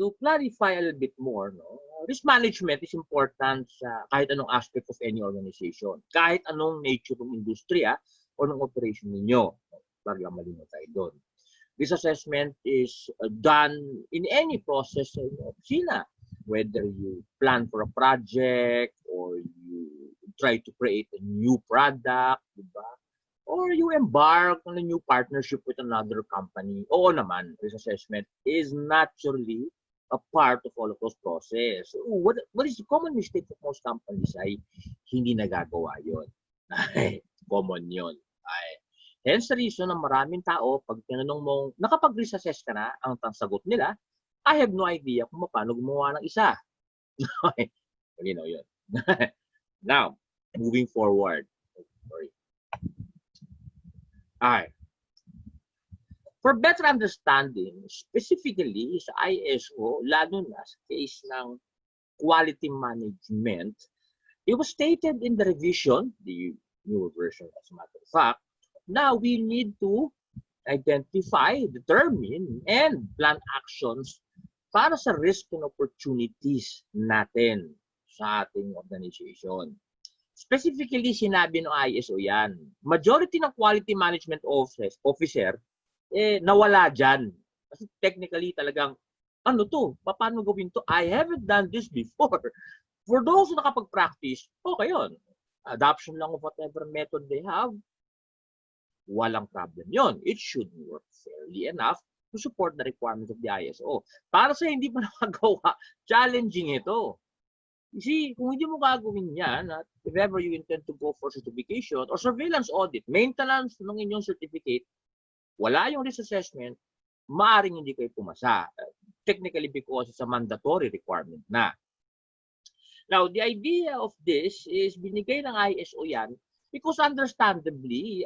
to clarify a little bit more, no, risk management is important sa kahit anong aspect of any organization. Kahit anong nature ng industriya o ng operation ninyo. Para lang malinaw tayo doon. This assessment is done in any process sa inyong opisina. Whether you plan for a project or you try to create a new product, diba? Or you embark on a new partnership with another company. Oo naman, this assessment is naturally a part of all of those process. So, what is the common mistake of most companies ay hindi nagagawa yun. Common yun. Hence the reason na maraming tao, pag tinanong mong, nakapag-risk assess ka na, ang sagot nila, I have no idea kung paano gumawa ng isa. You know yun. Now, moving forward. Sorry. Alright. For better understanding, specifically sa ISO, lalo na sa case ng quality management, it was stated in the revision, the newer version as a matter of fact, now we need to identify, determine, and plan actions para sa risk and opportunities natin sa ating organization. Specifically, sinabi ng ISO yan. Majority ng quality management officer, nawala dyan. Kasi technically talagang, ano to? Paano gawin to? I haven't done this before. For those who nakapag-practice, okay yun. Adoption lang of whatever method they have, walang problem yun. It should work fairly enough to support the requirements of the ISO. Para sa hindi pa nakagawa, challenging ito. You see, kung hindi mo gagawin yan, at if ever you intend to go for certification or surveillance audit, maintenance ng inyong certificate, wala yung risk assessment, maaaring hindi kayo pumasa. Technically because it's a mandatory requirement na. Now, the idea of this is binigay ng ISO yan because understandably,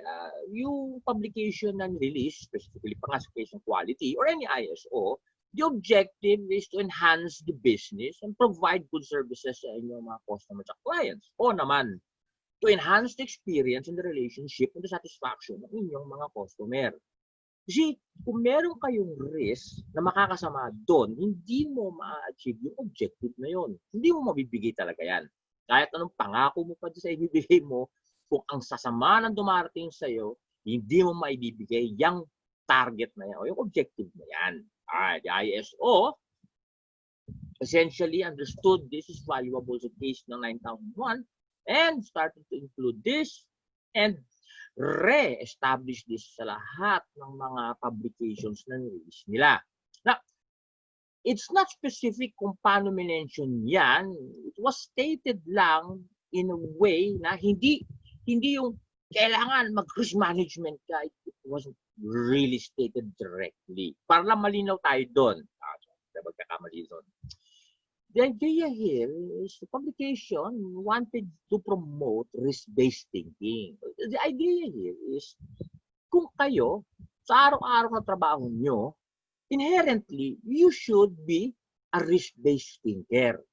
yung publication and release, specifically pang sa case ng quality or any ISO, the objective is to enhance the business and provide good services sa inyong mga customers at clients. O naman, to enhance the experience and the relationship and the satisfaction ng inyong mga customer. Kasi kung meron kayong risk na makakasama doon, hindi mo ma-achieve yung objective na yun. Hindi mo mabibigay talaga yan. Kahit anong pangako mo pa sa ibibigay mo, kung ang sasama ng dumarating sa'yo, hindi mo maibibigay yung target na yan o yung objective na yan. The ISO essentially understood this is valuable sa case ng 9001 and started to include this and re-establish this sa lahat ng mga publications na nirelease nila. Now, it's not specific kung paano minention yan. It was stated lang in a way na hindi yung kailangan mag-risk management ka. It wasn't really stated directly. Para lang malinaw tayo doon. Magkakamali doon. The idea here is the publication wanted to promote risk-based thinking. The idea here is kung kayo sa araw-araw na trabaho nyo, inherently, you should be a risk-based thinker.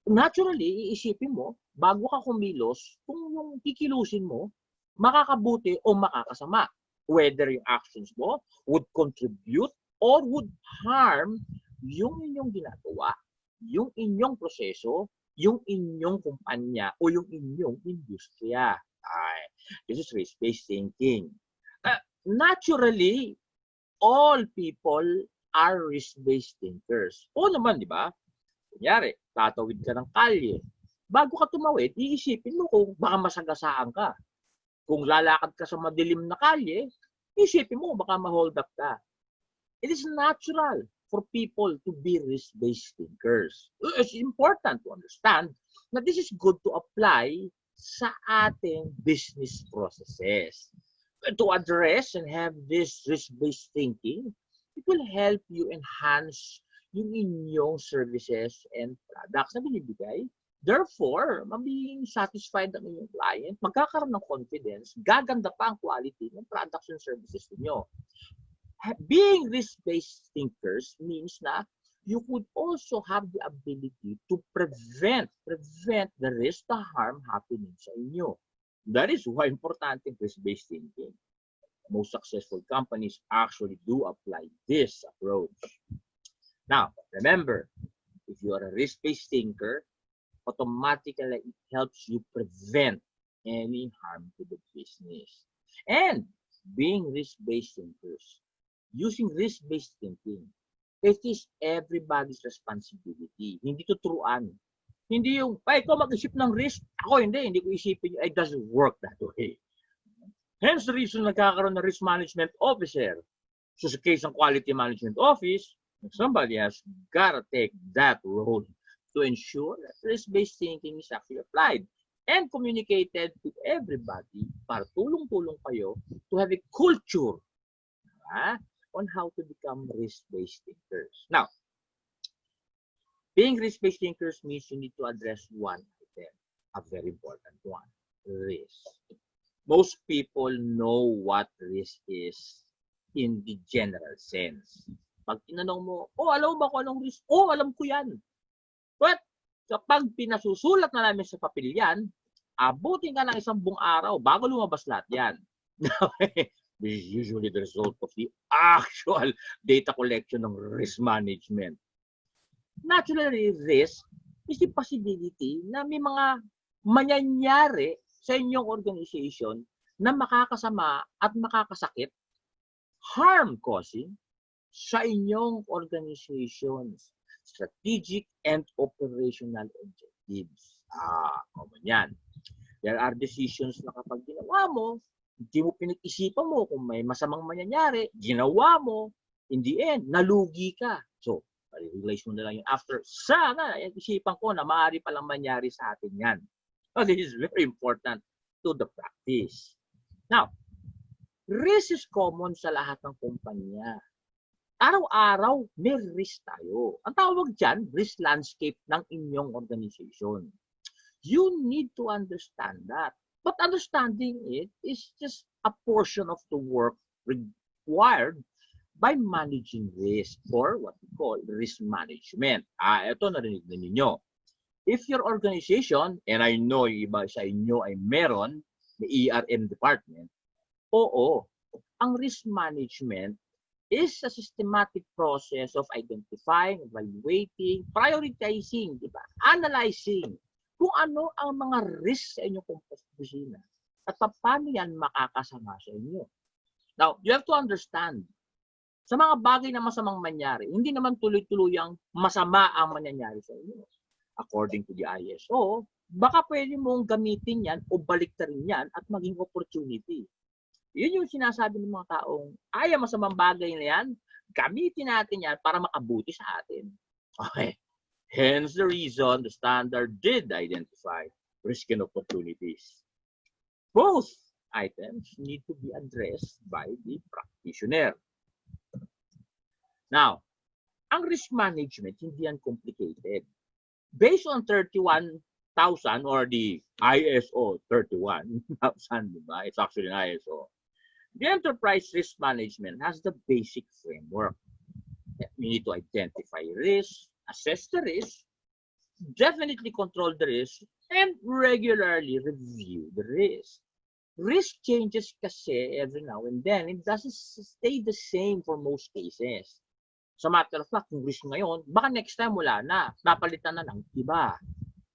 Naturally, iisipin mo, bago ka kumilos, kung yung kikilusin mo, makakabuti o makakasama. Whether yung actions mo would contribute or would harm yung inyong ginagawa, yung inyong proseso, yung inyong kumpanya o yung inyong industriya. This is risk-based thinking. Naturally, all people are risk-based thinkers. O naman, di ba? Kunyari, tatawid ka ng kalye. Bago ka tumawid, iisipin mo kung baka masagasaan ka. Kung lalakad ka sa madilim na kalye, isipin mo baka ma-hold up ka. It is natural for people to be risk-based thinkers. It's important to understand na this is good to apply sa ating business processes. To address and have this risk-based thinking, it will help you enhance yung inyong services and products na binibigay. Therefore, being satisfied ang inyong client, magkakaroon ng confidence, gaganda pa ang quality ng products and services niyo. Being risk-based thinkers means na you could also have the ability to prevent the risk, the harm happening sa inyo. That is why important in risk-based thinking. Most successful companies actually do apply this approach. Now, remember, you are a risk-based thinker, automatically it helps you prevent any harm to the business. And being risk-based thinkers, using risk-based thinking, it is everybody's responsibility. Hindi tuturuan. Hindi yung, ay, ikaw mag-isip ng risk. Ako hindi ko isipin. It doesn't work that way. Hence the reason nagkakaroon ng risk management officer. So sa case ng quality management office, somebody has got to take that role to ensure that risk-based thinking is actually applied and communicated to everybody para tulong-tulong kayo to have a culture on how to become risk-based thinkers. Now, being risk-based thinkers means you need to address one item, a very important one, risk. Most people know what risk is in the general sense. Pag tinanong mo, alam mo ba kung anong risk? Alam ko yan. But kapag pinasusulat na namin sa papel yan, abutin ka ng isang buong araw bago lumabas lahat yan. This is usually the result of the actual data collection ng risk management. Naturally, risk is the possibility na may mga mangyayari sa inyong organization na makakasama at makakasakit, harm-causing sa inyong organization's strategic and operational objectives. Common yan. There are decisions na kapag ginawa mo, hindi mo pinag-isipan mo kung may masamang mangyayari, ginawa mo, in the end, nalugi ka. So, realize mo na lang yung after, sana, isipan ko na maaari palang mangyari sa atin yan. So, this is very important to the practice. Now, risk is common sa lahat ng kumpanya. Araw-araw, may risk tayo. Ang tawag dyan, risk landscape ng inyong organization. You need to understand that. But understanding it is just a portion of the work required by managing risk or what we call risk management. Ito narinig na ninyo. If your organization, and I know iba sa inyo ay meron, may ERM department, ang risk management is a systematic process of identifying, evaluating, prioritizing, diba? Analyzing kung ano ang mga risk sa inyong opisina at paano yan makakasama sa inyo. Now, you have to understand, sa mga bagay na masamang mangyari, hindi naman tuloy-tuluyang masama ang mangyayari sa inyo. According to the ISO, baka pwede mong gamitin yan o baliktarin yan at maging opportunity. Yun yung sinasabi ng mga taong, ang masamang bagay na yan, gamitin natin yan para makabuti sa atin. Okay. Hence the reason the standard did identify risk and opportunities. Both items need to be addressed by the practitioner. Now, ang risk management, hindi yan complicated. Based on 31,000 or the ISO 31,000, diba? It's actually an ISO. The enterprise risk management has the basic framework. We need to identify risk, assess the risk, definitely control the risk, and regularly review the risk. Risk changes kasi every now and then. It doesn't stay the same for most cases. As a matter of fact, yung risk ngayon, baka next time wala na, napalitan na ng iba.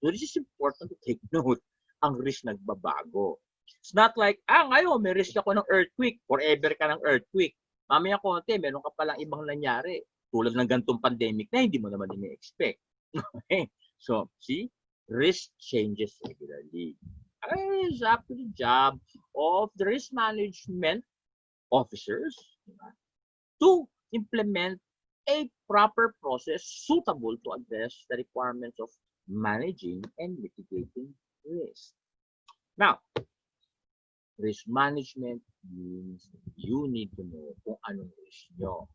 So this is important to take note. Ang risk nagbabago. It's not like, ngayon, may risk ako ng earthquake. Forever ka ng earthquake. Mamaya konti, meron ka palang ibang nangyari. Tulad ng gantong pandemic na hindi mo naman ini-expect. Okay? So, see? Risk changes regularly. It's up to the job of the risk management officers to implement a proper process suitable to address the requirements of managing and mitigating risk. Now, risk management means you need to know kung anong risk nyo.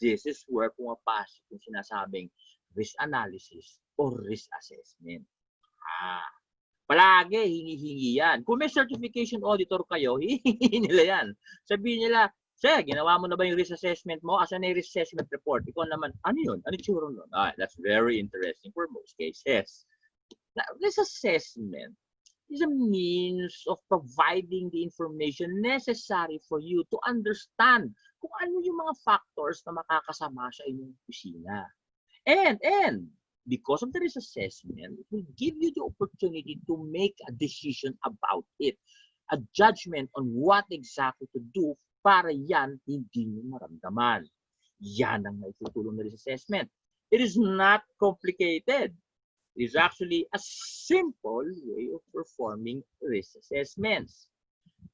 This is where pumapasok yung sinasabing risk analysis or risk assessment. Palagi, hingi-hingi yan. Kung may certification auditor kayo, hihingi nila yan. Sabihin nila, sir, ginawa mo na ba yung risk assessment mo? Asan na yung risk assessment report? Ikaw naman, ano yun? Ano tsura nun? That's very interesting for most cases. Now, risk assessment is a means of providing the information necessary for you to understand kung ano yung mga factors na makakasama sa inyong kusina. And because of the risk assessment, it will give you the opportunity to make a decision about it. A judgment on what exactly to do para yan hindi nyo maramdaman. Yan ang naitutulong na risk assessment. It is not complicated. It is actually a simple way of performing risk assessments.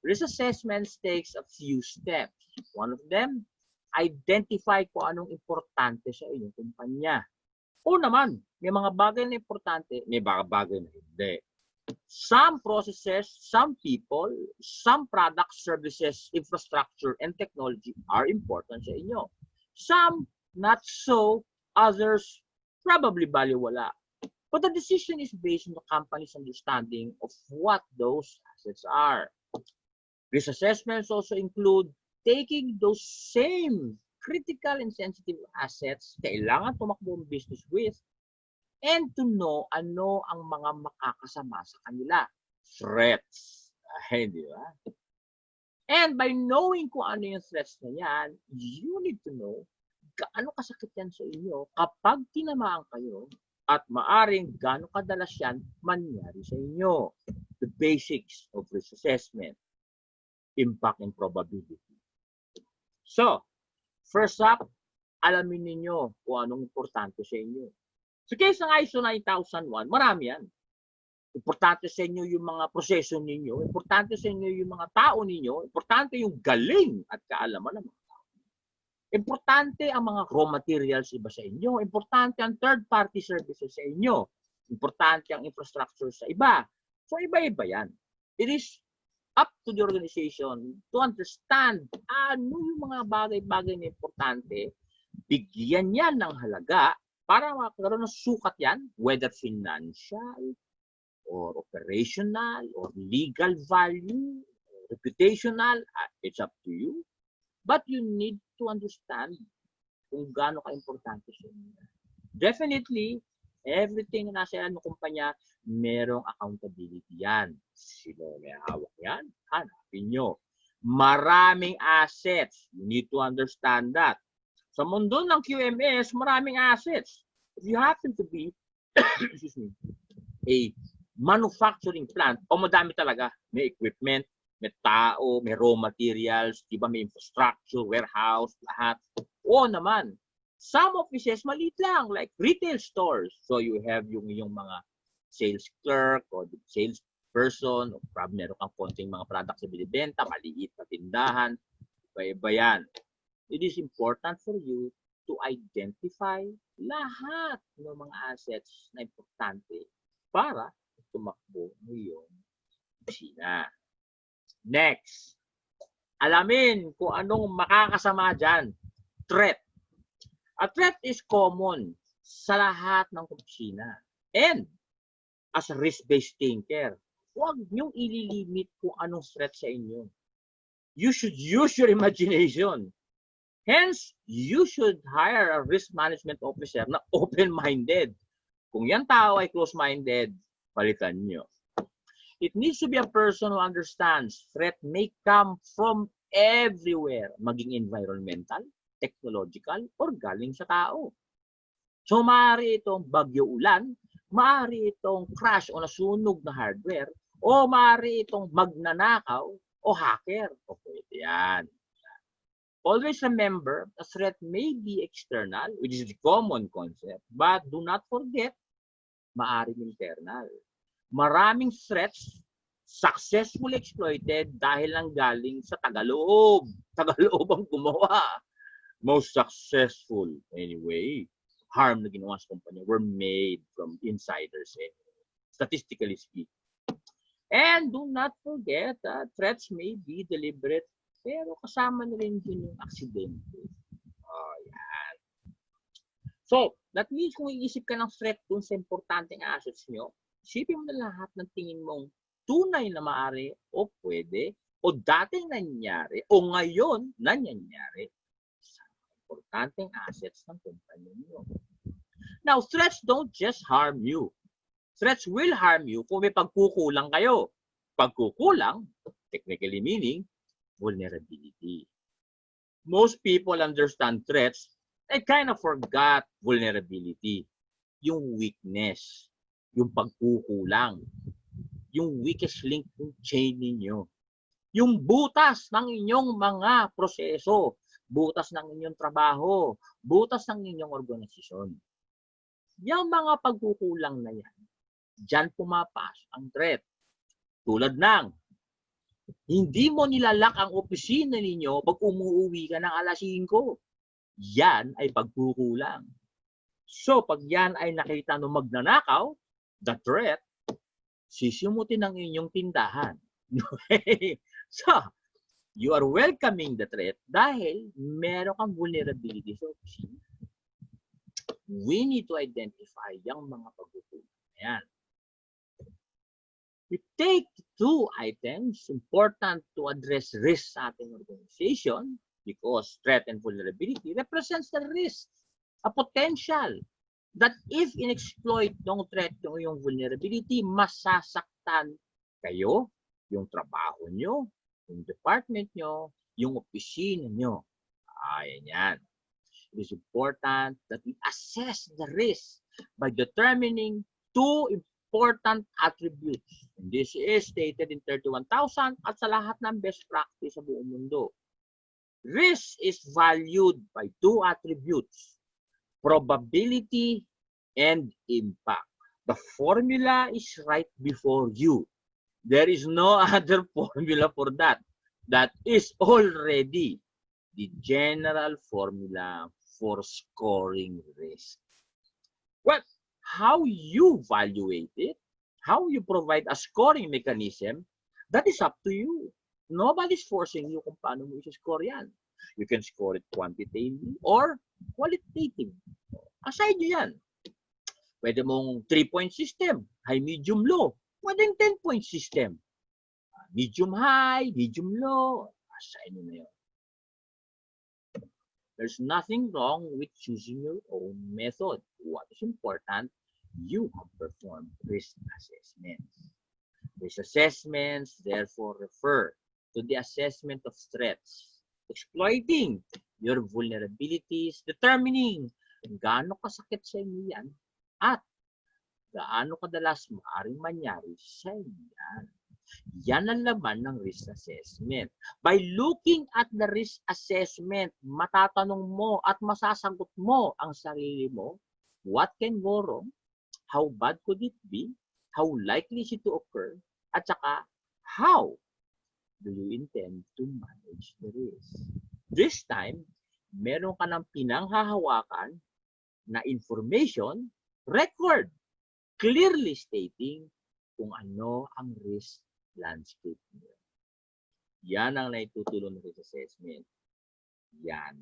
Risk assessments takes a few steps. One of them, identify kung anong importante sa inyong kumpanya. O naman, may mga bagay na importante, may mga bagay na hindi. Some processes, some people, some products, services, infrastructure, and technology are important sa inyo. Some, not so. Others, probably baliwala. But the decision is based on the company's understanding of what those assets are. Risk assessments also include taking those same critical and sensitive assets kailangan tumakbo ang business with and to know ano ang mga makakasama sa kanila. Threats. Ay, di ba? And by knowing kung ano yung threats na yan, you need to know gaano kasakit yan sa inyo kapag tinamaan kayo at maaring gaano kadalas yan mangyari sa inyo. The basics of risk assessment. Impact and probability. So, first up, alamin ninyo kung anong importante sa inyo. Sa case ng ISO 9001, marami yan. Importante sa inyo yung mga proseso ninyo, importante sa inyo yung mga tao ninyo, importante yung galing at kaalaman ng mga tao. Importante ang mga raw materials iba sa inyo, importante ang third-party services sa inyo, importante ang infrastructure sa iba. So, iba-iba yan. It is up to the organization to understand ano yung mga bagay-bagay na importante, bigyan yan ng halaga para makakaroon ng sukat yan, whether financial, or operational, or legal value, or reputational, it's up to you. But you need to understand kung gaano ka-importante sa inyo. Definitely, everything na nasa ng kumpanya, merong accountability yan. Sino may hawak yan? Hanapin nyo. Maraming assets. You need to understand that. Sa mundo ng QMS, maraming assets. If you happen to be excuse me, a manufacturing plant, o madami talaga. May equipment, may tao, may raw materials, diba, may infrastructure, warehouse, lahat. O naman, some offices, maliit lang, like retail stores. So you have yung mga sales clerk o sales person, o probably meron kang konting mga products na binibenta, maliit na tindahan, iba-iba yan. It is important for you to identify lahat ng mga assets na importante para tumakbo mo yung opisina. Next, alamin kung anong makakasama dyan. Threat. A threat is common sa lahat ng opisina. And as a risk-based thinker, huwag niyong ililimit kung anong threat sa inyo. You should use your imagination. Hence, you should hire a risk management officer na open-minded. Kung yan tao ay close-minded, palitan nyo. It needs to be a person who understands threat may come from everywhere, maging environmental, technological, or galing sa tao. So, maaari itong bagyo ulan, maaari itong crash o nasunog na hardware, o maaari itong magnanakaw o hacker. O pwede yan. Always remember, a threat may be external, which is the common concept, but do not forget, maaring internal. Maraming threats successfully exploited dahil lang galing sa tagaloob. Tagaloob ang gumawa. Most successful, anyway, harm na ginawa sa kumpanya were made from insiders, statistically speaking. And do not forget that threats may be deliberate, pero kasama na rin din yung aksidente. Oh, yan. So, that means kung iisip ka ng threat dun sa importanteng assets nyo, isipin mo na lahat ng tingin mong tunay na maaari o pwede o dating nangyari o ngayon nangyayari sa importanteng assets ng kumpanya nyo. Now, threats don't just harm you. Threats will harm you kung may pagkukulang kayo. Pagkukulang, technically meaning, vulnerability. Most people understand threats, they kind of forgot vulnerability. yung weakness, yung pagkukulang, yung weakest link ng chain ninyo, yung butas ng inyong mga proseso, butas ng inyong trabaho, butas ng inyong organisasyon. Yung mga pagkukulang na yan, dyan pumapasok ang threat. Tulad ng, hindi mo nilalak ang opisina ninyo pag umuwi ka ng alas 5. Yan ay pagkukulang. So, pag yan ay nakita nung magnanakaw, the threat, sisimutin ang inyong tindahan. So, you are welcoming the threat dahil meron kang vulnerability sa opisina. We need to identify yung mga pagkukulang. Ayan. We take two items important to address risk sa ating organization because threat and vulnerability represents the risk, a potential that if in-exploit ng threat yung vulnerability, masasaktan kayo, yung trabaho nyo, yung department nyo, yung opisina nyo. Ayan yan. It is important that we assess the risk by determining two important attributes. And this is stated in 31,000 at sa lahat ng best practice sa buong mundo. Risk is valued by two attributes, probability and impact. The formula is right before you. There is no other formula for that. That is already the general formula for scoring risk. Well, how you evaluate it, how you provide a scoring mechanism, that is up to you. Nobody's forcing you kung paano mo i-score yan. You can score it quantitatively or qualitative. Aside nyo yan. Pwede mong 3-point system, high, medium, low. Pwedeng 10-point system. Medium high, medium low. Aside nyo na yun. There's nothing wrong with choosing your own method. What is important, you have performed risk assessments. Risk assessments therefore refer to the assessment of threats, exploiting your vulnerabilities, determining gaano kasakit sa inyo yan at gaano kadalas maaaring mangyari sa inyo yan. Yan ang laman ng risk assessment. By looking at the risk assessment, matatanong mo at masasagot mo ang sarili mo, what can go wrong? How bad could it be? How likely is it to occur? At saka, how do you intend to manage the risk? This time, meron ka ng pinanghahawakan na information, record, clearly stating kung ano ang risk landscape niyo. Yan ang naitutulong ng risk assessment. Yan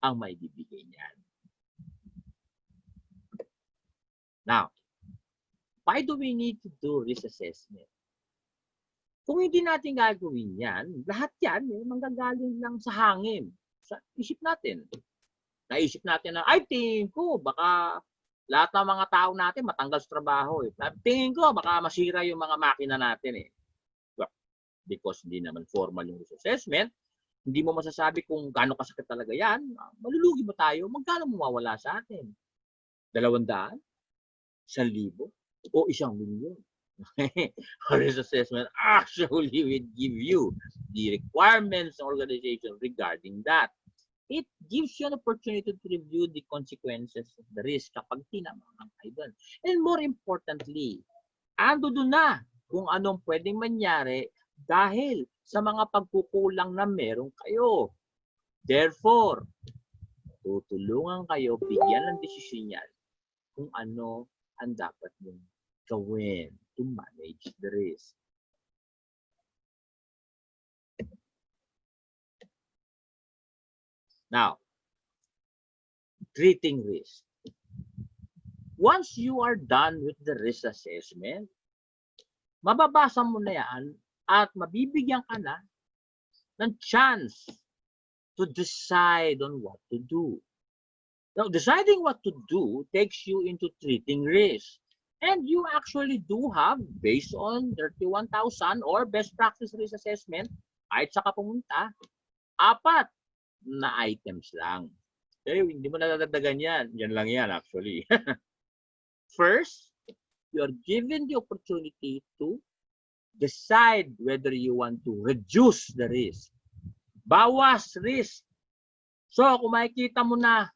ang maibibigay niyan. Now, why do we need to do risk assessment? Kung hindi natin gagawin yan, lahat yan manggagaling lang sa hangin. Sa isip natin. Naisip natin na, ay, tingin ko, baka lahat ng mga tao natin matanggal sa trabaho. Tingin ko, baka masira yung mga makina natin eh. Because hindi naman formal yung risk assessment, hindi mo masasabi kung gaano kasakit talaga yan. Malulugi ba tayo? Magkano mawawala sa atin? 200? 1,000? O 1,000,000? Risk assessment actually will give you the requirements of organization regarding that. It gives you an opportunity to review the consequences of the risk kapag tinamang kayo doon. And more importantly, ando doon na kung anong pwedeng mangyari dahil sa mga pagkukulang na meron kayo. Therefore, tutulungan kayo, bigyan ng desisyon yan kung ano ang dapat mong gawin to manage the risk. Now, treating risk. Once you are done with the risk assessment, mababasa mo na yan at mabibigyan ka na ng chance to decide on what to do. Now, deciding what to do takes you into treating risk. And you actually do have, based on 31,000 or best practice risk assessment, kahit saka pumunta, 4 na items lang. Pero hindi mo nadadagdagan yan. Yan lang yan actually. First, you are given the opportunity to decide whether you want to reduce the risk. Bawas risk. So, kung makikita mo na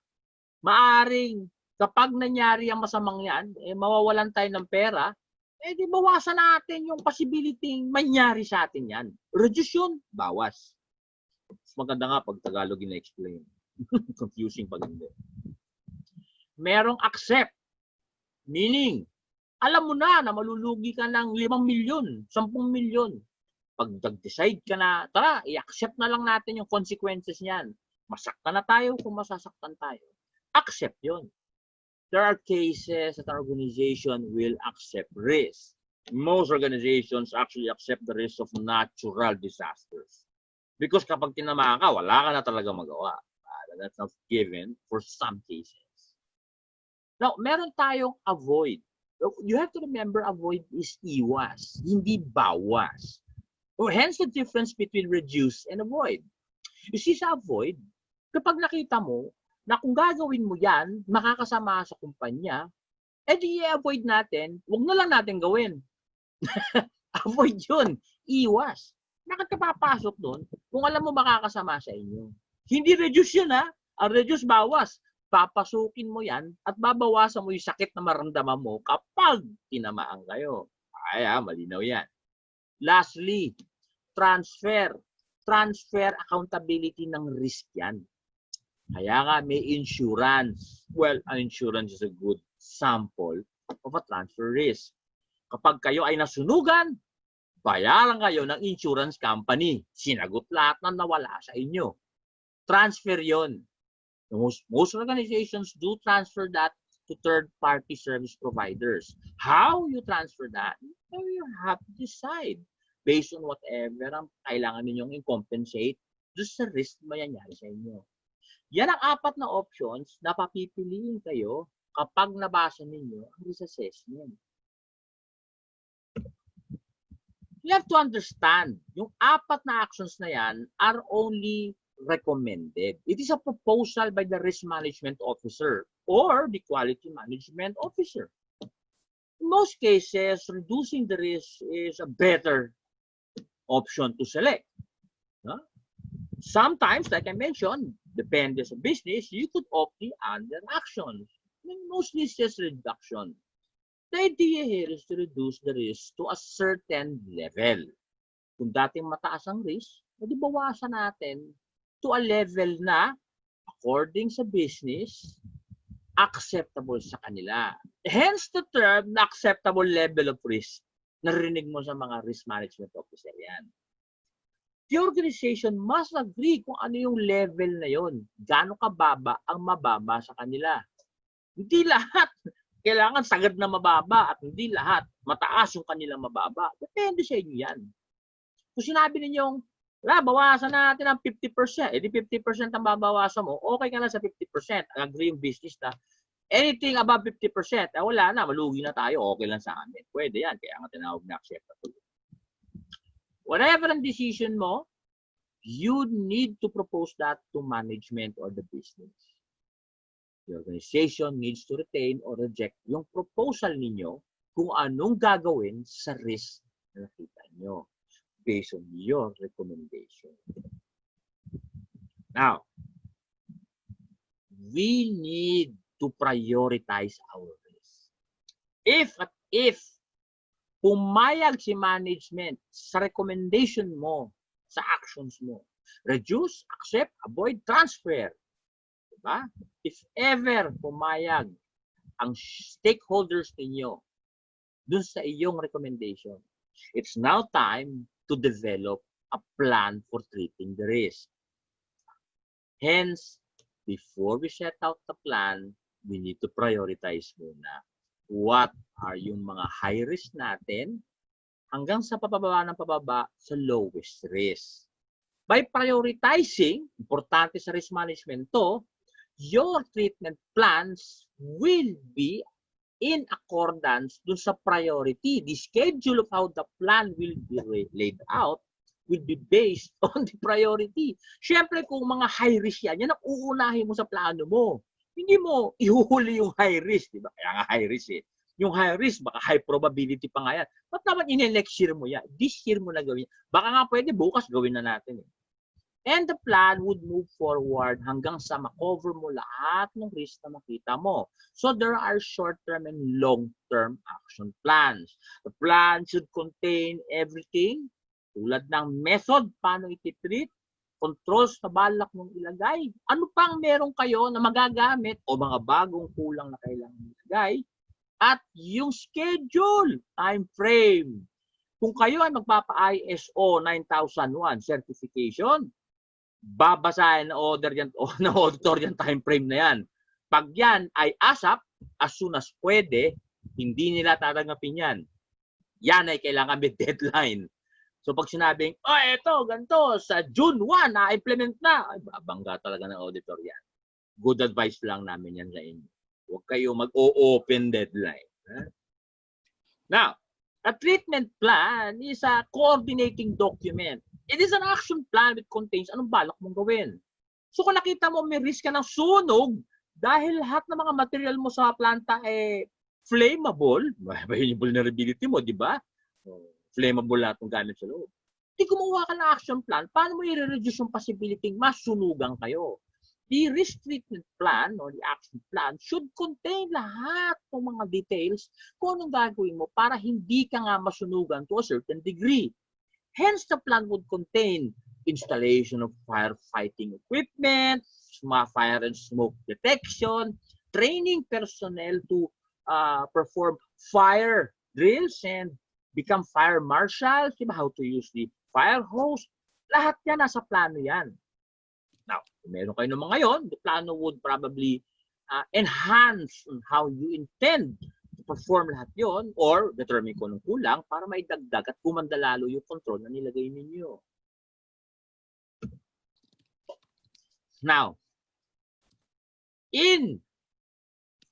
maaring kapag nangyari ang masamang yan, mawawalan tayo ng pera, di bawasan natin yung possibility mangyari sa atin yan. Reduce yun, bawas. Mas maganda nga pag Tagalog ina-explain. Confusing pag hindi. Merong accept. Meaning, alam mo na malulugi ka ng 5 milyon, 10 milyon. Pag nag-decide ka na, tara, i-accept na lang natin yung consequences niyan. Masaktan na tayo kung masasaktan tayo. Accept yun. There are cases that an organization will accept risk. Most organizations actually accept the risk of natural disasters. Because kapag tinamaan ka, wala ka na talaga magawa. That's not given for some cases. Now, meron tayong avoid. You have to remember, avoid is iwas, hindi bawas. Hence the difference between reduce and avoid. You see, sa avoid, kapag nakita mo na kung gagawin mo yan, makakasama sa kumpanya, di i-avoid natin, huwag na lang natin gawin. Avoid yun. Iwas. Bakit ka papasok doon kung alam mo makakasama sa inyo? Hindi reduce yun, ha? Ang reduce, bawas. Papasukin mo yan at babawasan mo yung sakit na maramdaman mo kapag tinamaan kayo. Malinaw yan. Lastly, transfer. Transfer accountability ng risk yan. Kaya nga may insurance. Well, an insurance is a good sample of a transfer risk. Kapag kayo ay nasunugan, bayaran kayo ng insurance company. Sinagot lahat ng nawala sa inyo. Transfer yon. Most organizations do transfer that to third-party service providers. How you transfer that? So you have to decide based on whatever ang kailangan ninyong i-compensate doon sa risk na mangyayari sa inyo. Yan ang 4 na options na papipiliin kayo kapag nabasa ninyo ang risk assessment. You have to understand, yung 4 na actions na yan are only recommended. It is a proposal by the risk management officer or the quality management officer. In most cases, reducing the risk is a better option to select. Sometimes, like I mentioned, depending on business, you could opt the other actions. Mostly it's just reduction. The idea here is to reduce the risk to a certain level. Kung dating mataas ang risk, bawasan natin to a level na, according sa business, acceptable sa kanila. Hence the term na acceptable level of risk. Narinig mo sa mga risk management officer yan. The organization must agree kung ano yung level na yon. Gaano kababa ang mababa sa kanila. Hindi lahat kailangan sagad na mababa at hindi lahat mataas yung kanilang mababa. Depende sa inyo yan. Kung sinabi ninyong, bawasan natin ang 50%, di 50% ang babawasan mo, okay ka na sa 50%. Agree yung business na anything above 50%, wala na, malugi na tayo, okay lang sa amin. Pwede yan, kaya nga tinawag na acceptable. Whatever ang decision mo, you need to propose that to management or the business. The organization needs to retain or reject yung proposal ninyo kung anong gagawin sa risk na nakita nyo based on your recommendation. Now, we need to prioritize our risk. If pumayag si management sa recommendation mo, sa actions mo, reduce, accept, avoid, transfer. Diba? If ever pumayag ang stakeholders ninyo dun sa iyong recommendation, it's now time to develop a plan for treating the risk. Hence, before we set out the plan, we need to prioritize muna. What are yung mga high risk natin hanggang sa pababa ng pababa sa lowest risk. By prioritizing, importante sa risk management to, your treatment plans will be in accordance dun sa priority. The schedule of how the plan will be laid out will be based on the priority. Siyempre, kung mga high risk yan ang uunahin mo sa plano mo. Hindi mo ihuhuli yung high risk, di ba? Kaya nga high risk eh. Yung high risk, baka high probability pa nga yan. Ba't naman in-next year mo yan? This year mo na gawin. Baka nga pwede bukas gawin na natin. Eh. And the plan would move forward hanggang sa makover mo lahat ng risk na makita mo. So there are short-term and long-term action plans. The plan should contain everything tulad ng method, paano ititreat, controls na balak mong ilagay. Ano pang meron kayo na magagamit o mga bagong kulang na kailangan ilagay? At yung schedule, time frame. Kung kayo ay magpapa-ISO 9001 certification, babasahin na order yan o na auditor yan time frame na yan. Pag yan ay ASAP, as soon as pwede, hindi nila tatanggapin yan. Yan ay kailangan may deadline. So pag sinabing, oh, eto, ganito, sa June 1, na-implement na, ay babangga talaga ng auditor yan. Good advice lang namin yan sa inyo. Huwag kayo mag-o-open deadline. Huh? Now, a treatment plan is a coordinating document. It is an action plan that contains anong balak mong gawin. So kung nakita mo may risk ka ng sunog dahil lahat ng mga material mo sa planta ay flammable, yung vulnerability mo, di ba? Flammable lahat ng gamit sa loob. Di gumawa ka ng action plan, paano mo i-reduce yung possibility masunugan kayo? The risk treatment plan or the action plan should contain lahat ng mga details kung anong gagawin mo para hindi ka nga masunugan to a certain degree. Hence, the plan would contain installation of firefighting equipment, fire and smoke detection, training personnel to perform fire drills and become fire marshals, how to use the fire hose. Lahat yan, nasa plano yan. Now, kung meron kayo naman ngayon, the plano would probably enhance on how you intend to perform lahat yon or determine kung anong kulang para maidagdag at kumanda lalo yung control na nilagay ninyo. Now, in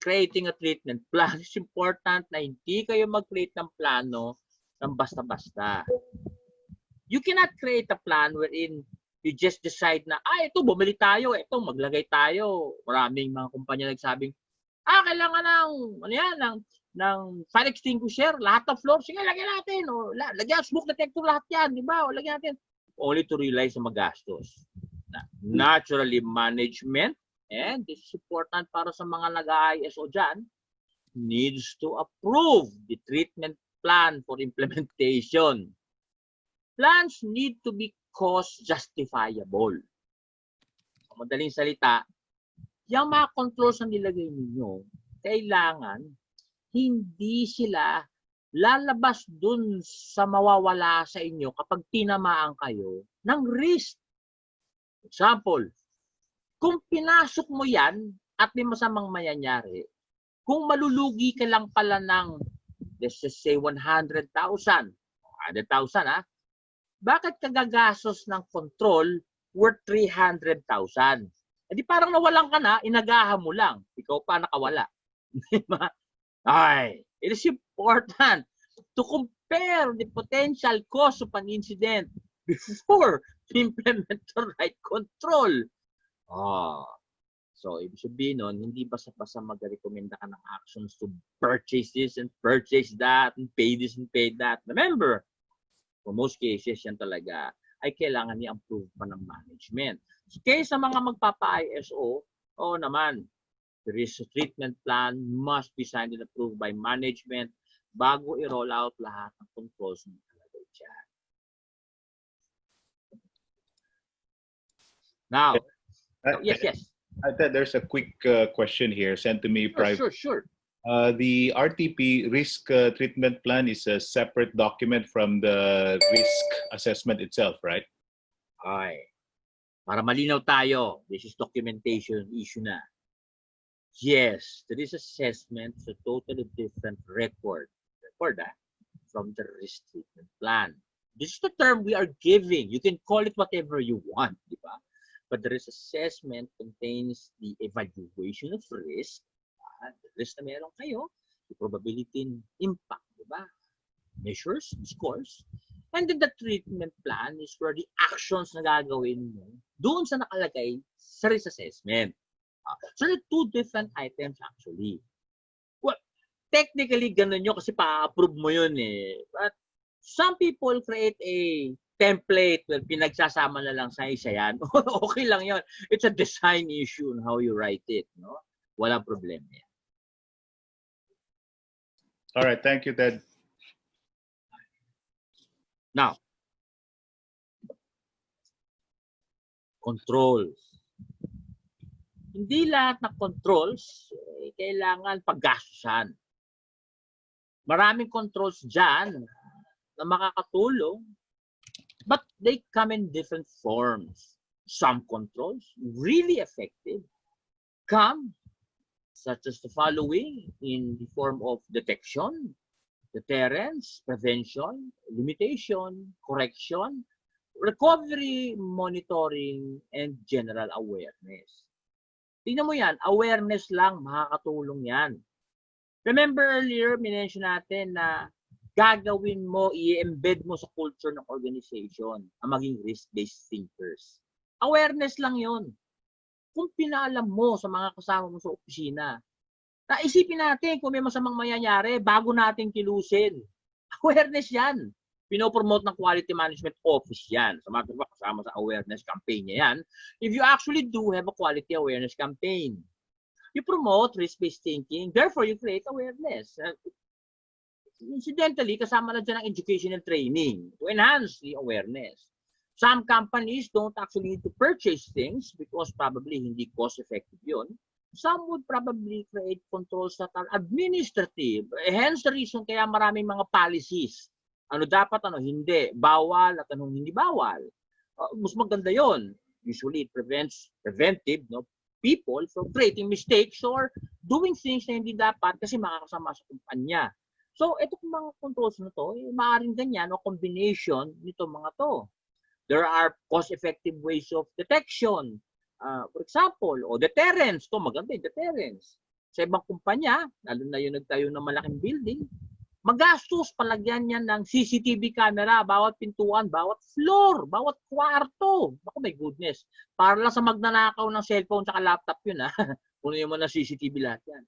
creating a treatment plan, it's important na hindi kayo mag-create ng plano ng basta-basta. You cannot create a plan wherein you just decide na, ito, bumili tayo, ito, maglagay tayo. Maraming mga kumpanya nagsabing, kailangan ng fire extinguisher, lahat ng floor, sige, lagyan natin. O, lagyan, smoke detector, lahat yan, di ba? O, lagyan natin. Only to realize na magastos. Naturally, management, and this is important para sa mga nag-ISO dyan, needs to approve the treatment plan for implementation. Plans need to be cost justifiable. Sa madaling salita, yung mga controls na nilagay ninyo, kailangan hindi sila lalabas dun sa mawawala sa inyo kapag tinamaan kayo ng risk. Example, kung pinasok mo yan at may masamang mangyayari, kung malulugi ka lang pala ng, let's just say, 100,000, 100,000 bakit ka gagastos ng control worth 300,000? Di parang nawalan ka na, inagahan mo lang. Ikaw pa nakawala. It is important to compare the potential cost of an incident before you implement the right control. So, ibig sabihin nun, hindi basta-basta mag-recommenda ka ng actions to purchase this and purchase that and pay this and pay that. Remember, for most cases, yan talaga ay kailangan i-approve pa ng management. So, kaya sa mga magpapa-ISO, naman, the risk treatment plan must be signed and approved by management bago i-roll out lahat ng controls na nakalagay dyan. Now, yes. I thought there's a quick question here sent to me privately. Sure. The RTP risk treatment plan is a separate document from the risk assessment itself, right? Para malinaw tayo, this is documentation issue na. Yes, the risk assessment is a totally different record from the risk treatment plan. This is the term we are giving. You can call it whatever you want, di ba? But the risk assessment contains the evaluation of risk, the risk na meron kayo, the probability and impact, di ba? Measures, scores. And then the treatment plan is where the actions na gagawin mo doon sa nakalagay sa risk assessment. So there are two different items actually. Well, technically, ganun yun kasi pa-approve mo yun eh. But some people create a template where pinagsasama na lang sa isa yan. Okay lang yun. It's a design issue on how you write it. No? Walang problema yan. All right, thank you, Ted. Now, controls. Hindi lahat ng controls kailangan paggastusan. Maraming controls dyan na makakatulong, but they come in different forms. Some controls, really effective, come such as the following in the form of detection, deterrence, prevention, limitation, correction, recovery, monitoring, and general awareness. Tingnan mo yan, awareness lang, makakatulong yan. Remember earlier, minention natin na gagawin mo, i-embed mo sa culture ng organization ang maging risk-based thinkers. Awareness lang yon. Kung pinaalam mo sa mga kasama mo sa opisina, naisipin natin kung may masamang mangyayari bago natin kilusin. Awareness yan. Pinopromote ng Quality Management Office yan. Sa mga kasama sa awareness campaign niya yan. If you actually do have a quality awareness campaign, you promote risk-based thinking, therefore you create awareness. Incidentally, kasama na dyan ang education and training to enhance the awareness. Some companies don't actually need to purchase things because probably hindi cost-effective yun. Some would probably create controls that are administrative. Hence the reason kaya maraming mga policies. Ano dapat, ano hindi. Bawal at anong hindi bawal. Mas maganda yon. Usually it prevents preventive people from creating mistakes or doing things na hindi dapat kasi makakasama sa kumpanya. So, ito mga controls na to, maaaring ganyan o combination nito mga to. There are cost-effective ways of detection. For example, deterrence. Ito, maganda yung deterrence. Sa ibang kumpanya, lalo na yung nagtayo ng malaking building, magastos palagyan niya ng CCTV camera, bawat pintuan, bawat floor, bawat kwarto. Ako, my goodness. Para lang sa magnanakaw ng cellphone at laptop yun, ha? Punuin mo na CCTV lahat yan.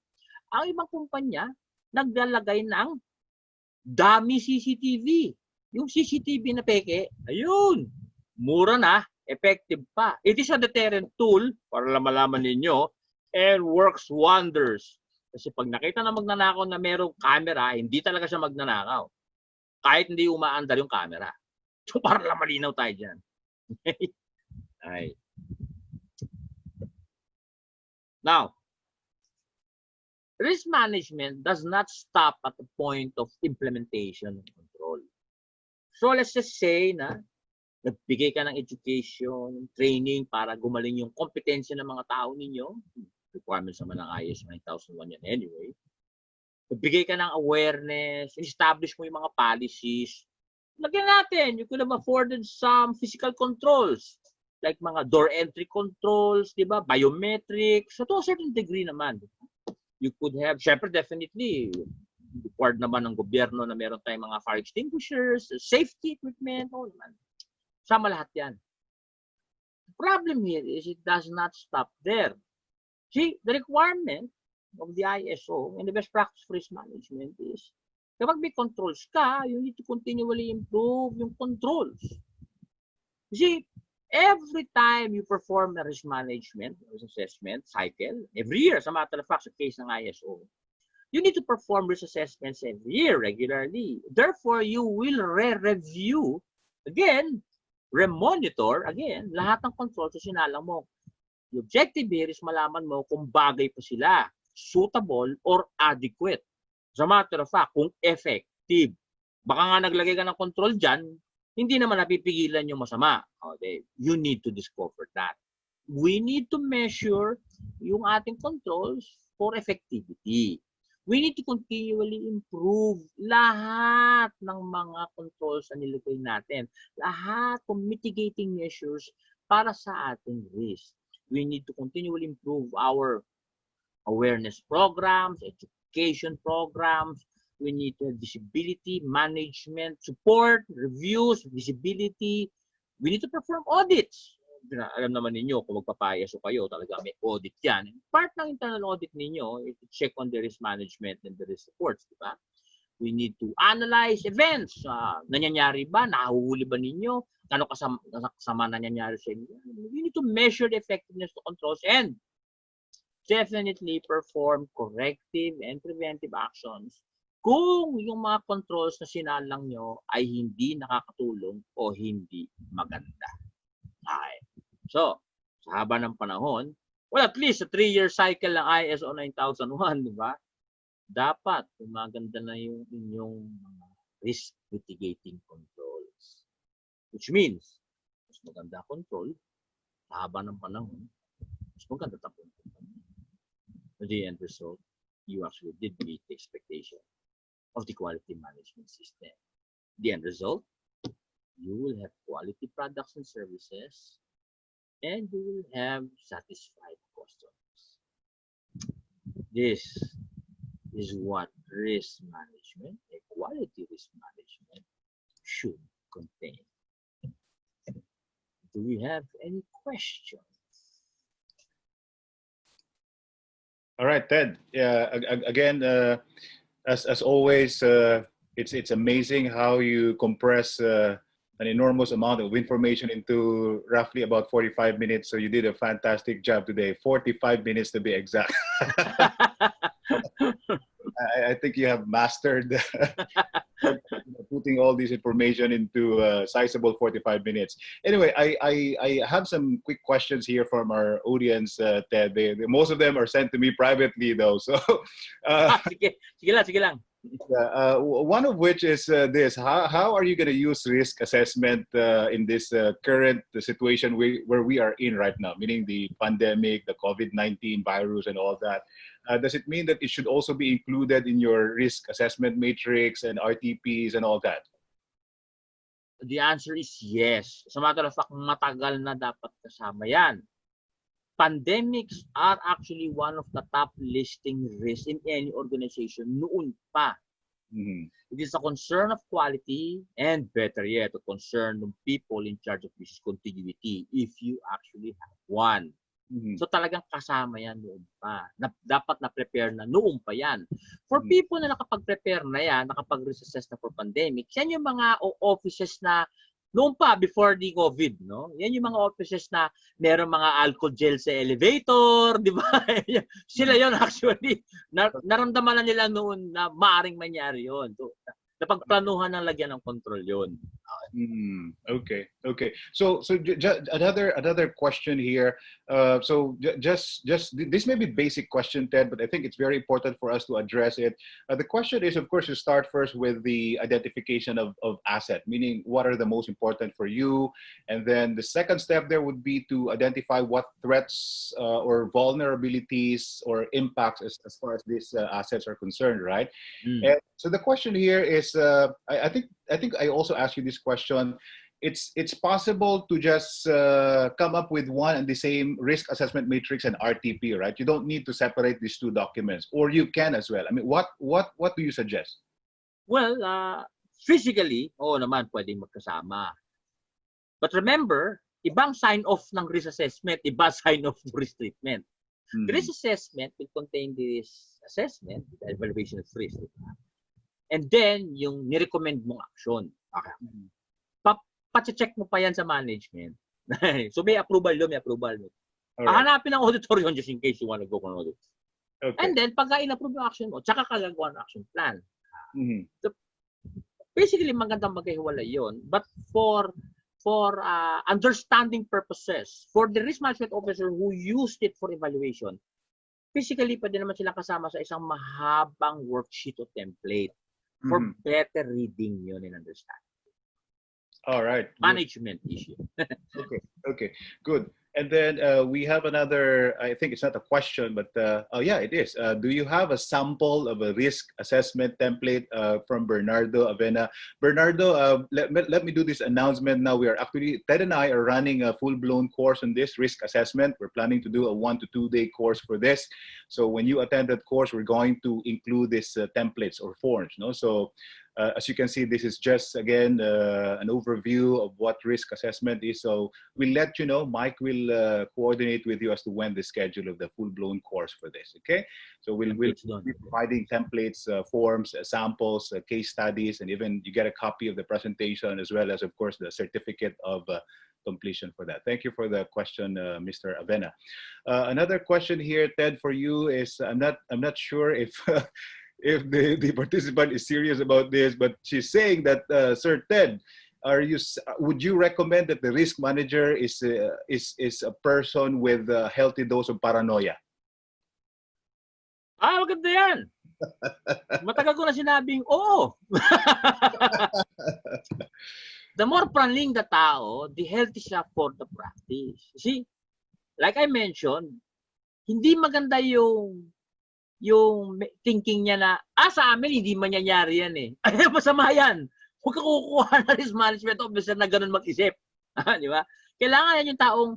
Ang ibang kumpanya, naglalagay ng dummy CCTV. Yung CCTV na peke, ayun, mura na, effective pa. It is a deterrent tool, para malaman ninyo, and works wonders. Kasi pag nakita na magnanakaw na merong camera, hindi talaga siya magnanakaw. Kahit hindi umaandar yung camera. So, para lang malinaw tayo dyan. Okay. Now, risk management does not stop at the point of implementation and control. So, let's just say na nagbigay ka ng education, training para gumaling yung kompetensya ng mga tao ninyo. Requirements naman ng ISO 9001 yan anyway. Nagbigay ka ng awareness, establish mo yung mga policies. Lagyan natin, you could have afforded some physical controls like mga door entry controls, di ba? Biometrics. So to a certain degree naman. You could have, syempre definitely, required naman ng gobyerno na meron tayong mga fire extinguishers, safety equipment, all naman. Sama lahat yan. The problem here is it does not stop there. See, the requirement of the ISO and the best practice for risk management is kapag may controls ka, you need to continually improve yung controls. You see, every time you perform a risk management risk assessment cycle, every year, as a matter of fact, sa case ng ISO, you need to perform risk assessments every year regularly. Therefore, you will re-review, again, re-monitor, again, lahat ng controls na sinalang mo. The objective here is malaman mo kung bagay pa sila, suitable or adequate. As a matter of fact, kung effective. Baka nga naglagay ka ng control dyan, hindi naman napipigilan yung masama. Okay. You need to discover that. We need to measure yung ating controls for effectivity. We need to continually improve lahat ng mga controls na nilagay natin. Lahat ng mitigating measures para sa ating risk. We need to continually improve our awareness programs, education programs. We need to have visibility, management, support, reviews, visibility. We need to perform audits. alam naman ninyo kung magpapa-ISO kayo, talaga may audit yan. Part ng internal audit ninyo is to check on the risk management and the risk reports, di ba? We need to analyze events. Nangyayari ba? Nahuhuli ba ninyo? Ano kasama nangyayari sa inyo? We need to measure the effectiveness of controls and definitely perform corrective and preventive actions kung yung mga controls na sinalang nyo ay hindi nakakatulong o hindi maganda. Okay. So, sa haba ng panahon, well, at least a 3-year cycle ng ISO 9001, di ba? Dapat maganda na yung inyong mga risk mitigating controls. Which means, mas maganda control, sa haba ng panahon, mas maganda tapon. The end result, you actually did meet the expectation of the quality management system. The end result, you will have quality products and services, and you will have satisfied customers. This is what risk management, a quality risk management, should contain. Do we have any questions? All right, Ted. Yeah, again, as always, it's amazing how you compress an enormous amount of information into roughly about 45 minutes. So you did a fantastic job today. 45 minutes to be exact. I think you have mastered putting all this information into a sizable 45 minutes. Anyway, I have some quick questions here from our audience, Ted. Most of them are sent to me privately, though. So, sige lang. one of which is this: how are you going to use risk assessment in this current situation where we are in right now, meaning the pandemic, the COVID-19 virus, and all that? Does it mean that it should also be included in your risk assessment matrix and RTPs and all that? The answer is yes. As a matter of fact, matagal na dapat kasama yan. Pandemics are actually one of the top listing risks in any organization noon pa. Mm-hmm. It is a concern of quality and better yet, a concern of people in charge of business continuity if you actually have one. Mm-hmm. So talagang kasama yan noon pa. Dapat na-prepare na noon pa yan. For people na nakapag-prepare na yan, nakapag-risk assess na for pandemic, yan yung mga offices na noon pa, before the COVID, no? Yan yung mga offices na meron mga alcohol gel sa elevator, di ba? Sila yon actually. Naramdaman na nila noon na maaring mangyari yon. So, napagplanuhan ng lagyan ng control yon. Okay. So another question here. Just this may be basic question, Ted, but I think it's very important for us to address it. The question is, of course, you start first with the identification of asset, meaning what are the most important for you, and then the second step there would be to identify what threats or vulnerabilities or impacts as far as these assets are concerned, right? And so the question here is, I think I also asked you this question. It's possible to just come up with one and the same risk assessment matrix and RTP, right? You don't need to separate these two documents, or you can as well. I mean, what do you suggest? Well, physically, oo naman, pwedeng magkasama. But remember, ibang sign-off ng risk assessment, iba sign-off ng risk treatment. The risk assessment will contain this assessment, the evaluation of risk. And then, yung nirecommend mong action. Okay. Pa-check mo pa yan sa management. So, may approval yun, may approval. Right. Hanapin ang auditor yun just in case you want to go for an audit. Okay. And then, pagka in-approve yung action mo, tsaka kagagawa ng action plan. So, basically, magandang magkahiwalay yun. But for understanding purposes, for the risk management officer who used it for evaluation, physically, pwede naman silang kasama sa isang mahabang worksheet o template for better reading yun and understanding. All right. Management issue. Okay, good. And then we have another, I think it's not a question, but oh yeah, it is. Do you have a sample of a risk assessment template from Bernardo Avena? Bernardo, let me do this announcement now. We are actually, Ted and I are running a full-blown course on this risk assessment. We're planning to do a 1 to 2 day course for this. So when you attend that course, we're going to include these templates or forms. No? So As you can see, this is just, again, an overview of what risk assessment is. So we'll let you know. Mike will coordinate with you as to when the schedule of the full-blown course for this, okay? So we'll be providing templates, forms, samples, case studies, and even you get a copy of the presentation, as well as, of course, the certificate of completion for that. Thank you for the question, Mr. Avena. Another question here, Ted, for you is, I'm not sure if if the participant is serious about this, but she's saying that, Sir Ted, would you recommend that the risk manager is a person with a healthy dose of paranoia? Maganda yan. Matagal ko na sinabing, oo. The more praning the tao, the healthy siya for the practice. See, like I mentioned, hindi maganda yung thinking niya na, sa amin, hindi mangyayari yan eh. Ay, masama yan. Huwag ka kukuha na risk management officer na ganun mag-isip. Di ba? Kailangan yan yung taong,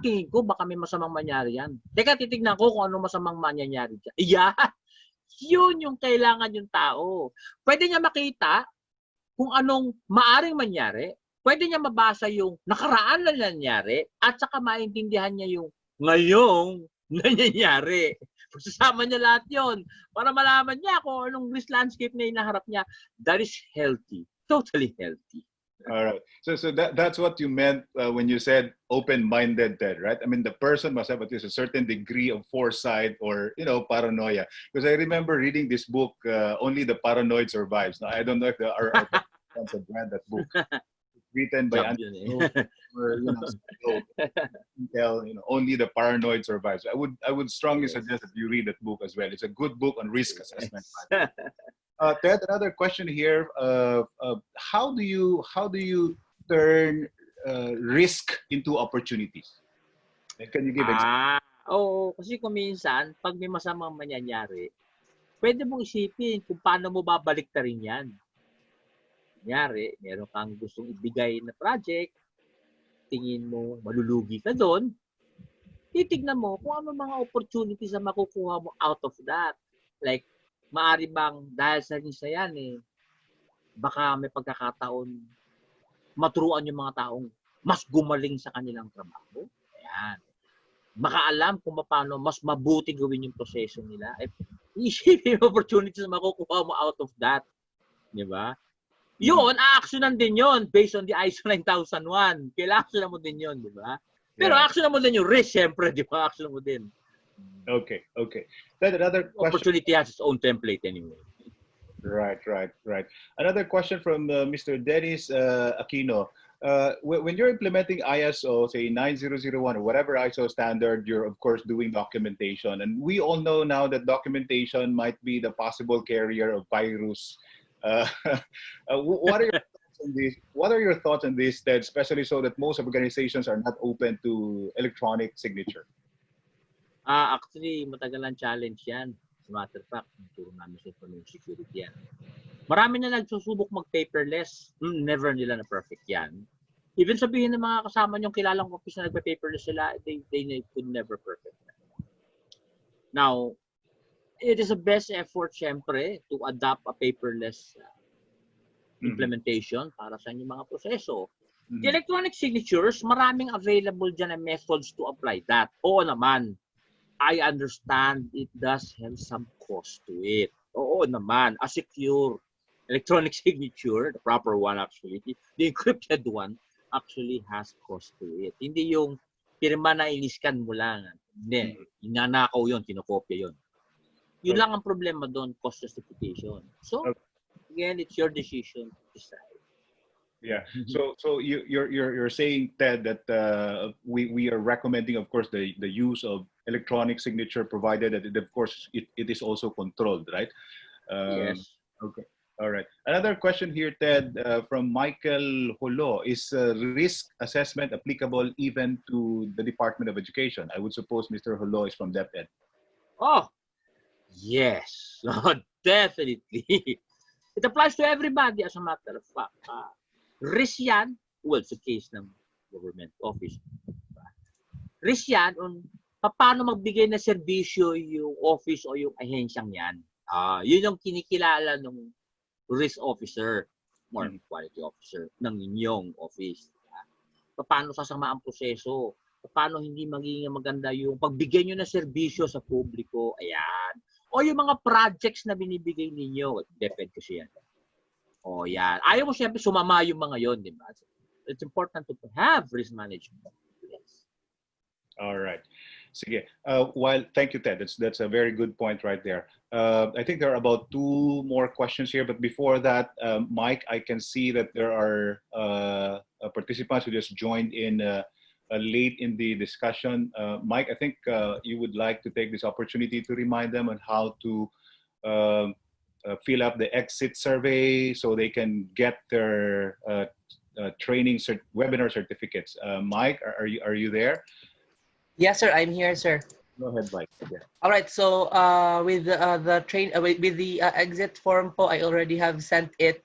tingin ko, baka may masamang mangyari yan. Teka, titignan ko kung ano masamang mangyayari dyan. Yeah. Yun yung kailangan yung tao. Pwede niya makita kung anong maaring mangyari. Pwede niya mabasa yung nakaraan na nangyari at saka maintindihan niya yung ngayong nangyayari. Sasama niya lahat yon para malaman niya kung anong risk landscape na hinaharap niya. That is healthy. Totally healthy. All right. So that's what you meant when you said open-minded, Ted, right? I mean, the person must have at least a certain degree of foresight or, paranoia. Because I remember reading this book, Only the Paranoid Survives. Now, I don't know if our fans have read that book. Written by Only the Paranoid Survives. I would strongly suggest that you read that book as well. It's a good book on risk assessment. Ted, another question here. How do you turn risk into opportunities? Can you give examples? Oo, kasi kung minsan, pag may masamang mangyayari, pwede mong isipin kung paano mo babaliktarin yan. Kunyari, meron kang gustong ibigay na project, tingin mo malulugi ka doon, titignan mo kung ano mga opportunities na makukuha mo out of that. Like, maari bang dahil sa risk na yan baka may pagkakataon maturuan yung mga taong mas gumaling sa kanilang trabaho. Ayan. Makaalam kung paano mas mabuti gawin yung proseso nila. Isipin yung opportunities na makukuha mo out of that. Di ba? Yun, a-actionan din yun based on the ISO 9001. Kailangan actionan mo din yun, di ba? Pero actionan mo din yung risk, syempre, di ba? Actionan mo din. Okay. Then another question. Opportunity has its own template anyway. Right. Another question from Mr. Dennis Aquino. When you're implementing ISO, say 9001 or whatever ISO standard, you're of course doing documentation. And we all know now that documentation might be the possible carrier of virus. What are your thoughts on this? What are your thoughts on this, Ted, especially so that most organizations are not open to electronic signature? Actually, matagal ang challenge yan. As a matter of fact, turo namin sa information security yan. Marami na nagsusubok mag-paperless. Never nila na perfect yan. Even sabihin ng mga kasama niyong kilalang office na nagpa-paperless sila, they could never perfect that. Now, it is a best effort, syempre, to adopt a paperless implementation para sa inyong mga proseso. The electronic signatures, maraming available dyan na methods to apply that. Oo naman. I understand it does have some cost to it. Oo naman. A secure electronic signature, the proper one actually, the encrypted one, actually has cost to it. Hindi yung pirma na iniskan mo lang. Hindi. Inanakaw yun, kinokopya yun. Yun lang ang problema doon, cost justification. So, again, it's your decision to decide. Yeah. So you're saying, Ted, that we are recommending, of course, the use of electronic signature, provided that of course it is also controlled, right? Yes. Okay. All right. Another question here, Ted, from Michael Holo. Is risk assessment applicable even to the Department of Education? I would suppose Mr. Holo is from DepEd. Oh, yes. Definitely. It applies to everybody, as a matter of fact. Risk yan, well, sa case ng government office. Risk yan on paano magbigay na serbisyo yung office o yung ahensyang yan. Yun yung kinikilala ng risk officer or quality officer ng inyong office. Paano sasama ang proseso? Paano hindi magiging maganda yung pagbigay nyo ng serbisyo sa publiko? Ayan. O yung mga projects na binibigay ninyo. Depende kasi yan. O yan. Ayaw mo siyempre sumama yung mga yon, di ba? It's important to have risk management. Yes. All right. Sige. Thank you, Ted. That's a very good point right there. I think there are about 2 more questions here, but before that, Mike, I can see that there are participants who just joined in late in the discussion. Mike, I think you would like to take this opportunity to remind them on how to fill up the exit survey so they can get their webinar certificates. Mike, are you there? Yes, sir. I'm here, sir. Go ahead, Mike. Yeah. All right. So with the exit form po, I already have sent it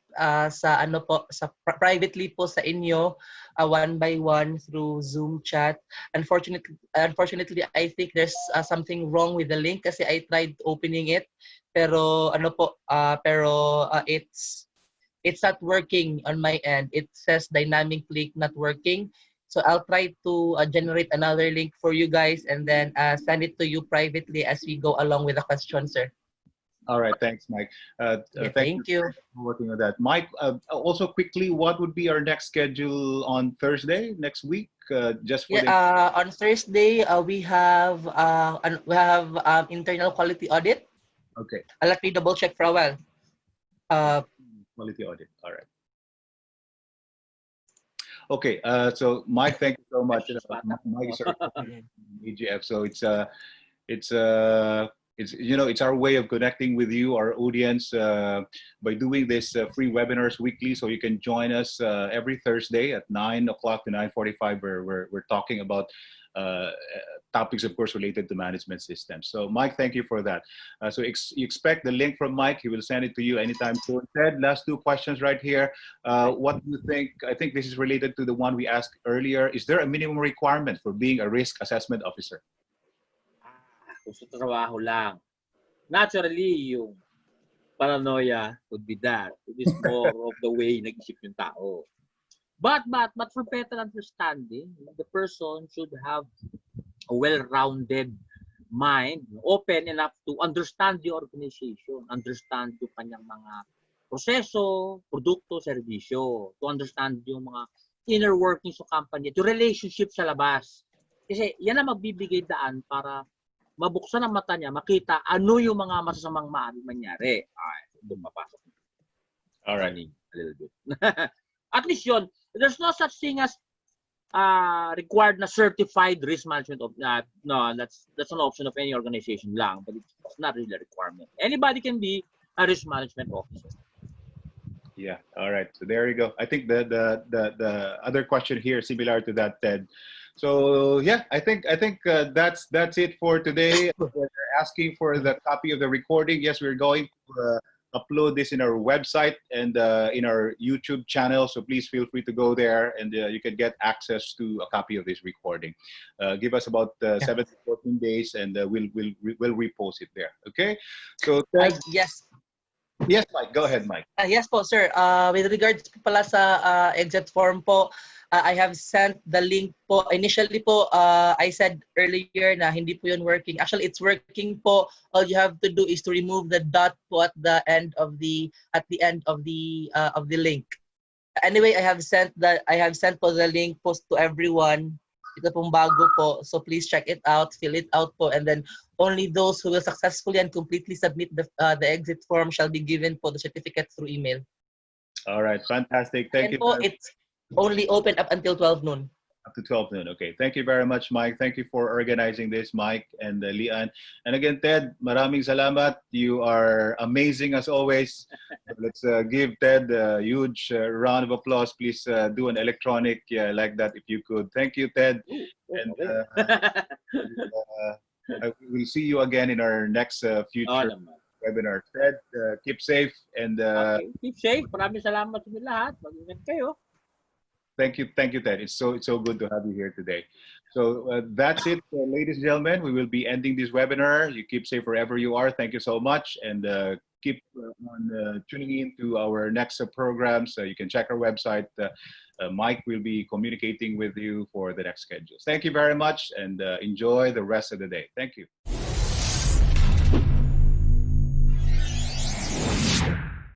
privately po sa inyo, one by one through Zoom chat. Unfortunately, I think there's something wrong with the link kasi I tried opening it, pero it's not working on my end. It says dynamic link not working. So I'll try to generate another link for you guys and then send it to you privately as we go along with the question, sir. All right, thanks, Mike. Thank you for working on that. Mike, also quickly, what would be our next schedule on Thursday next week? Just for on Thursday, we have internal quality audit. Okay. Let me double check for a while. Quality audit. All right. Okay, so Mike, thank you so much. Mike is AGF, so it's our way of connecting with you, our audience, by doing this free webinars weekly. So you can join us every Thursday at 9 o'clock to 9:45, where we're talking about topics, of course, related to management systems. So Mike, thank you for that. So you expect the link from Mike. He will send it to you anytime soon. Ted, last 2 questions right here. What do you think? I think this is related to the one we asked earlier. Is there a minimum requirement for being a risk assessment officer? Kung sa trabaho lang. Naturally, yung paranoia would be that. It is more of the way nag-isip yung tao. But for better understanding, the person should have a well-rounded mind, open enough to understand the organization, understand yung kanyang mga proseso, produkto, serbisyo, to understand yung mga inner workings of company, to relationship sa labas. Kasi yan ang magbibigay daan para mabuksan ang mata niya, makita ano yung mga masasamang maaaring mangyari. Doon mapasok. All right. A little bit. At least yun, there's no such thing as required na certified risk management of no, that's an option of any organization lang, but it's not really a requirement. Anybody can be a risk management officer. Yeah. All right. So there you go. I think the other question here similar to that, Ted. So yeah, I think that's it for today. We're asking for the copy of the recording. Yes, we're going to upload this in our website and in our YouTube channel. So please feel free to go there and you can get access to a copy of this recording. Give us about 7 to 14 days and we'll repost it there. Okay. So Ted, yes. Yes, Mike. Go ahead, Mike. Yes po, sir. With regards po pala sa exit form po, I have sent the link po. Initially po, I said earlier na hindi po yun working. Actually, it's working po. All you have to do is to remove the dot po at the end of the link. Anyway, I have sent po the link po to everyone. Ito pong bago po. So please check it out, fill it out po, and then only those who will successfully and completely submit the exit form shall be given po the certificate through email. All right, fantastic. Thank you. Po, it's only open up until 12 noon. Up to 12 noon. Okay. Thank you very much, Mike. Thank you for organizing this, Mike and Lian. And again, Ted, maraming salamat. You are amazing as always. Let's give Ted a huge round of applause. Please do an electronic like that if you could. Thank you, Ted. And we'll see you again in our next future webinar. Ted, keep safe and keep safe. Maraming salamat sa lahat. Mag-ingat kayo. Thank you, Ted. It's so good to have you here today. So that's it, ladies and gentlemen. We will be ending this webinar. You keep safe wherever you are. Thank you so much, and keep on tuning in to our next programs. You can check our website. Mike will be communicating with you for the next schedules. Thank you very much, and enjoy the rest of the day. Thank you.